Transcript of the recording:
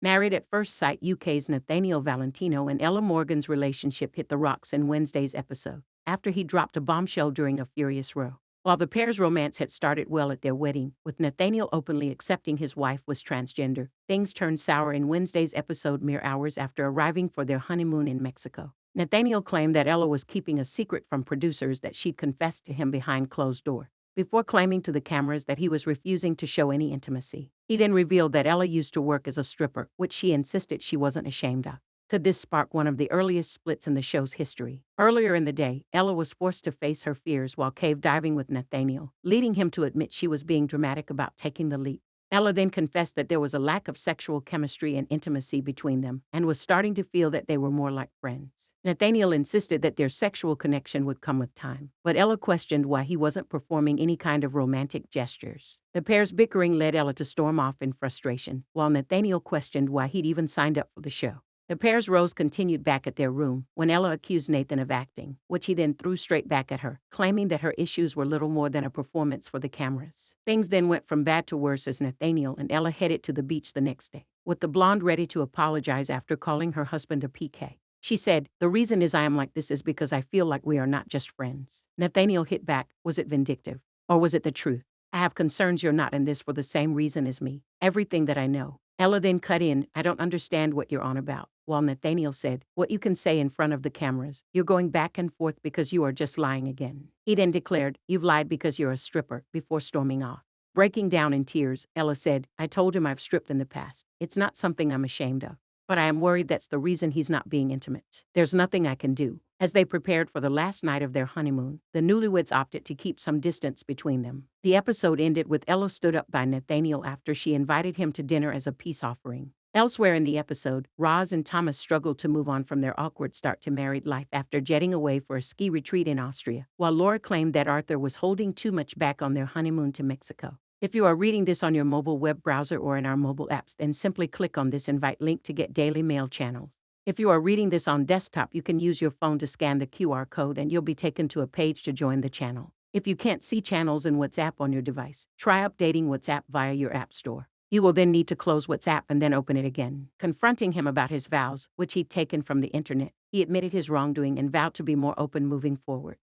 Married at First Sight UK's Nathanial Valentino and Ella Morgan's relationship hit the rocks in Wednesday's episode, after he dropped a bombshell during a furious row. While the pair's romance had started well at their wedding, with Nathaniel openly accepting his wife was transgender, things turned sour in Wednesday's episode mere hours after arriving for their honeymoon in Mexico. Nathaniel claimed that Ella was keeping a secret from producers that she'd confessed to him behind closed doors, before claiming to the cameras that he was refusing to show any intimacy. He then revealed that Ella used to work as a stripper, which she insisted she wasn't ashamed of. Could this spark one of the earliest splits in the show's history? Earlier in the day, Ella was forced to face her fears while cave diving with Nathaniel, leading him to admit she was being dramatic about taking the leap. Ella then confessed that there was a lack of sexual chemistry and intimacy between them and was starting to feel that they were more like friends. Nathaniel insisted that their sexual connection would come with time, but Ella questioned why he wasn't performing any kind of romantic gestures. The pair's bickering led Ella to storm off in frustration, while Nathaniel questioned why he'd even signed up for the show. The pair's rows continued back at their room when Ella accused Nathan of acting, which he then threw straight back at her, claiming that her issues were little more than a performance for the cameras. Things then went from bad to worse as Nathaniel and Ella headed to the beach the next day, with the blonde ready to apologize after calling her husband a PK. She said, "The reason I am like this is because I feel like we are not just friends." Nathaniel hit back, "Was it vindictive? Or was it the truth? I have concerns you're not in this for the same reason as me. Everything that I know." Ella then cut in, "I don't understand what you're on about," while Nathaniel said, "What you can say in front of the cameras. You're going back and forth because you are just lying again." He then declared, "You've lied because you're a stripper," before storming off. Breaking down in tears, Ella said, "I told him I've stripped in the past. It's not something I'm ashamed of. But I am worried that's the reason he's not being intimate. There's nothing I can do." As they prepared for the last night of their honeymoon, the newlyweds opted to keep some distance between them. The episode ended with Ella stood up by Nathaniel after she invited him to dinner as a peace offering. Elsewhere in the episode, Roz and Thomas struggled to move on from their awkward start to married life after jetting away for a ski retreat in Austria, while Laura claimed that Arthur was holding too much back on their honeymoon to Mexico. If you are reading this on your mobile web browser or in our mobile apps, then simply click on this invite link to get daily mail channels. If you are reading this on desktop, you can use your phone to scan the QR code and you'll be taken to a page to join the channel. If you can't see channels in WhatsApp on your device, try updating WhatsApp via your app store. You will then need to close WhatsApp and then open it again. Confronting him about his vows, which he'd taken from the internet, he admitted his wrongdoing and vowed to be more open moving forward.